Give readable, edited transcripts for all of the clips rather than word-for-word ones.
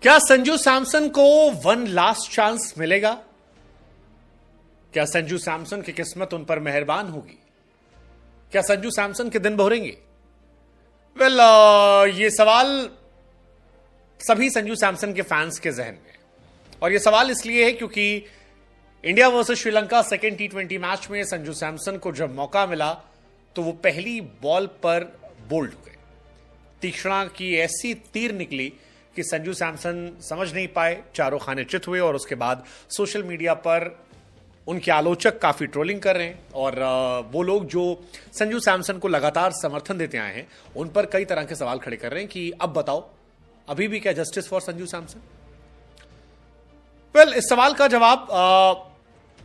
क्या संजू सैमसन को one last chance मिलेगा? क्या संजू सैमसन की किस्मत उन पर मेहरबान होगी? क्या संजू सैमसन के दिन बहुरेंगे? वेल, ये सवाल सभी संजू सैमसन के फैंस के जहन में, और ये सवाल इसलिए है क्योंकि इंडिया वर्सेस श्रीलंका सेकेंड टी20 मैच में संजू सैमसन को जब मौका मिला तो वो पहली बॉल पर बोल्ड हो गए। तीक्ष्णा की ऐसी तीर निकली कि संजू सैमसन समझ नहीं पाए, चारों खाने चित हुए, और उसके बाद सोशल मीडिया पर उनके आलोचक काफी ट्रोलिंग कर रहे हैं, और वो लोग जो संजू सैमसन को लगातार समर्थन देते आए हैं उन पर कई तरह के सवाल खड़े कर रहे हैं कि अब बताओ, अभी भी क्या justice for Sanju Samson? Well, इस सवाल का जवाब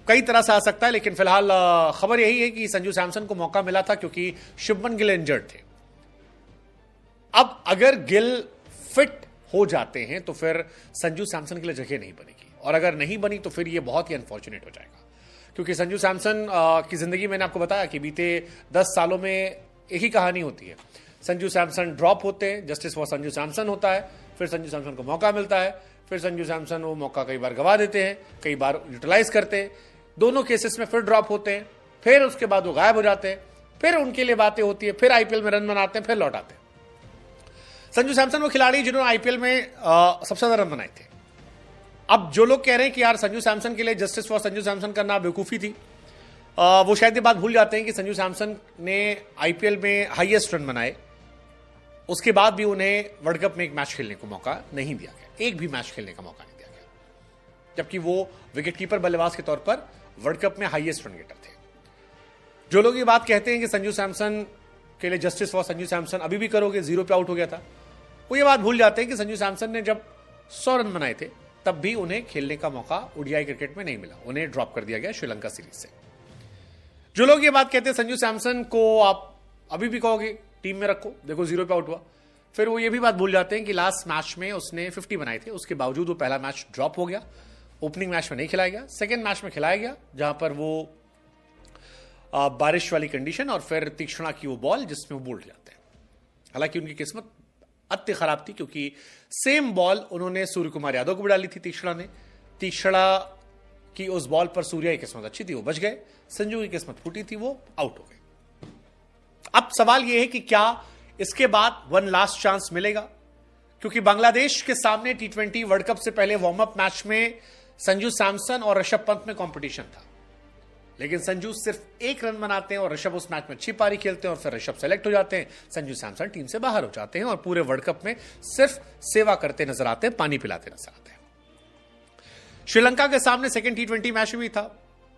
कई तरह से आ सकता है, लेकिन फिलहाल खबर यही है कि संजू सैमसन को मौका मिला था क्योंकि शुभमन गिल इंजर्ड थे। अब अगर गिल फिट हो जाते हैं तो फिर संजू सैमसन के लिए जगह नहीं बनेगी, और अगर नहीं बनी तो फिर यह बहुत ही अनफॉर्चुनेट हो जाएगा, क्योंकि संजू सैमसन की जिंदगी मैंने आपको बताया कि बीते 10 सालों में एक ही कहानी होती है। संजू सैमसन ड्रॉप होते हैं, जस्टिस फॉर संजू सैमसन होता है, फिर संजू सैमसन को मौका मिलता है, फिर संजू सैमसन वो मौका कई बार गवा देते हैं, कई बार यूटिलाइज करते हैं, दोनों केसेस में फिर ड्रॉप होते हैं, फिर उसके बाद वो गायब हो जाते हैं, फिर उनके लिए बातें होती है, फिर आईपीएल में रन बनाते हैं, फिर लौट आते हैं। संजू सैमसन वो खिलाड़ी जिन्होंने आईपीएल में सबसे ज्यादा रन बनाए थे। अब जो लोग कह रहे हैं कि यार संजू सैमसन के लिए जस्टिस फॉर संजू सैमसन करना बेवकूफी थी, वो शायद ये बात भूल जाते हैं कि संजू सैमसन ने आईपीएल में हाईएस्ट रन बनाए, उसके बाद भी उन्हें वर्ल्ड कप में एक मैच खेलने को मौका नहीं दिया गया, एक भी मैच खेलने का मौका नहीं दिया गया, जबकि वो विकेटकीपर बल्लेबाज के तौर पर वर्ल्ड कप में हाईएस्ट रन गेटर थे। जो लोग ये बात कहते हैं कि संजू सैमसन के लिए जस्टिस फॉर संजू सैमसन अभी भी करोगे, 0 पे आउट हो गया था, वो ये बात भूल जाते हैं कि संजू सैमसन ने जब 100 रन बनाए थे तब भी उन्हें खेलने का मौका ओडीआई क्रिकेट में नहीं मिला, उन्हें ड्रॉप कर दिया गया श्रीलंका सीरीज से। जो लोग ये बात कहते हैं संजू सैमसन को आप अभी भी कहोगे टीम में रखो, देखो 0 पे आउट हुआ, फिर वो ये भी बात भूल जाते हैं कि लास्ट मैच में उसने 50 बनाए थे, उसके बावजूद वो पहला मैच ड्रॉप हो गया, ओपनिंग मैच में नहीं खिलाया गया, सेकेंड मैच में खिलाया गया जहां पर वो बारिश वाली कंडीशन और फिर तीक्ष्णा की वो बॉल जिसमें वो बोल्ड जाते हैं। हालांकि उनकी किस्मत अति खराब थी क्योंकि सेम बॉल उन्होंने सूर्य कुमार यादव को भी डाली थी तीक्ष्णा ने। तीक्ष्णा की उस बॉल पर सूर्या की किस्मत अच्छी थी, वो बच गए, संजू की किस्मत फूटी थी, वो आउट हो गए। अब सवाल यह है कि क्या इसके बाद वन लास्ट चांस मिलेगा, क्योंकि बांग्लादेश के सामने टी20 वर्ल्ड कप से पहले वार्म अप मैच में संजू सैमसन और ऋषभ पंत में कंपटीशन था, लेकिन संजू सिर्फ 1 रन बनाते हैं और ऋषभ उस मैच में अच्छी पारी खेलते हैं और फिर ऋषभ सेलेक्ट हो जाते हैं, संजू सैमसन टीम से बाहर हो जाते हैं और पूरे वर्ल्ड कप में सिर्फ सेवा करते नजर आते हैं, पानी पिलाते नजर आते हैं। श्रीलंका के सामने सेकेंड टी20 मैच में भी था,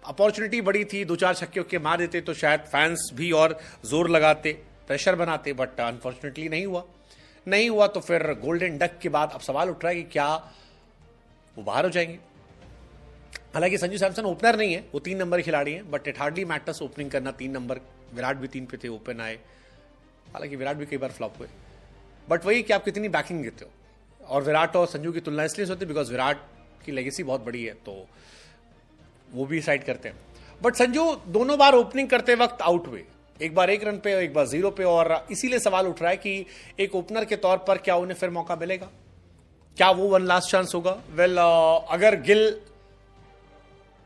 अपॉर्चुनिटी बड़ी थी, 2-4 छक्के उक्के मार देते तो शायद फैंस भी और जोर लगाते, प्रेशर बनाते, बट अनफॉर्चुनेटली नहीं हुआ। तो फिर गोल्डन डक के बाद अब सवाल उठ रहा है कि क्या वो बाहर हो जाएंगे। हालांकि संजू सैमसन ओपनर नहीं है, वो 3 नंबर खिलाड़ी हैं, but it hardly matters opening करना 3 नंबर। विराट भी 3 पे थे, ओपन आए, हालांकि विराट भी कई बार फ्लॉप हुए, बट वही कि आप कितनी बैकिंग देते हो। और विराट और संजू की तुलना इसलिए होती है बिकॉज विराट की लेगेसी बहुत बड़ी है, तो वो भी साइड करते हैं। बट संजू दोनों बार ओपनिंग करते वक्त आउट हुए, एक बार 1 रन पे और एक बार 0 पे, और इसीलिए सवाल उठ रहा है कि एक ओपनर के तौर पर क्या उन्हें फिर मौका मिलेगा, क्या वो वन लास्ट चांस होगा। वेल, अगर गिल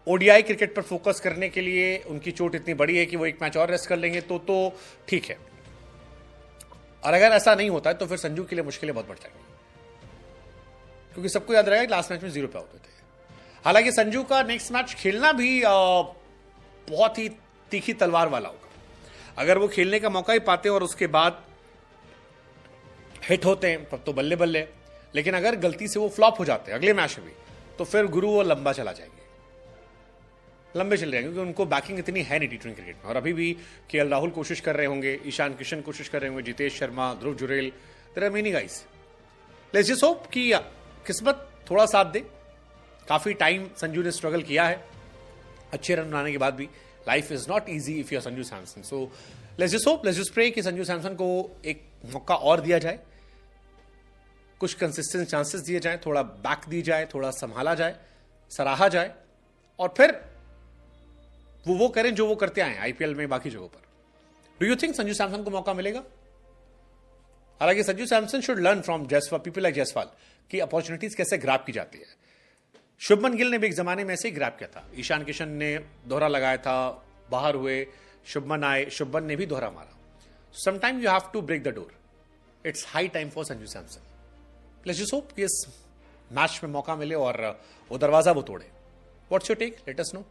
ओडीआई क्रिकेट पर फोकस करने के लिए उनकी चोट इतनी बड़ी है कि वो 1 मैच और रेस्ट कर लेंगे तो ठीक है, और अगर ऐसा नहीं होता है तो फिर संजू के लिए मुश्किलें बहुत बढ़ जाएंगी, क्योंकि सबको याद रहेगा लास्ट मैच में 0 पे आउट हुए थे। हालांकि संजू का नेक्स्ट मैच खेलना भी बहुत ही तीखी तलवार वाला होगा। अगर वो खेलने का मौका ही पाते और उसके बाद हिट होते हैं तब तो बल्ले बल्ले, लेकिन अगर गलती से वो फ्लॉप हो जाते हैं अगले मैच में भी तो फिर गुरु वो लंबे चल जाएंगे, क्योंकि उनको बैकिंग इतनी है नहीं टी20 क्रिकेट में। और अभी भी केएल राहुल कोशिश कर रहे होंगे, ईशान किशन कोशिश कर रहे होंगे, Jitesh Sharma, Dhruv Jurel, there are many guys. Let's just hope कि किस्मत थोड़ा साथ दे। काफी टाइम संजू ने स्ट्रगल किया है अच्छे रन बनाने के बाद भी। Life is not easy if you are Sanju Samson, so let's just hope, let's just pray कि संजू सैमसन को एक मौका और दिया जाए, कुछ कंसिस्टेंट चांसेस दिए जाए, थोड़ा बैक दी जाए, थोड़ा संभाला जाए, सराहा जाए, और फिर वो करें जो वो करते आए आईपीएल में बाकी जगहों पर। Do you think Sanju Samson को मौका मिलेगा? हालांकि Sanju Samson should learn from Jaiswal, people like Jaiswal, कि अपॉर्चुनिटीज कैसे ग्रैब की जाती है। शुभमन गिल ने भी एक जमाने में ऐसे ही ग्रैब किया था। ईशान किशन ने दोहरा लगाया था, बाहर हुए, शुभमन आए, शुभमन ने भी दोहरा मारा। Sometime you have to break the door. It's high time for Sanju Samson. Let's just hope कि इस मैच में मौका मिले और वो दरवाजा वो तोड़े। What's your take? Let us no.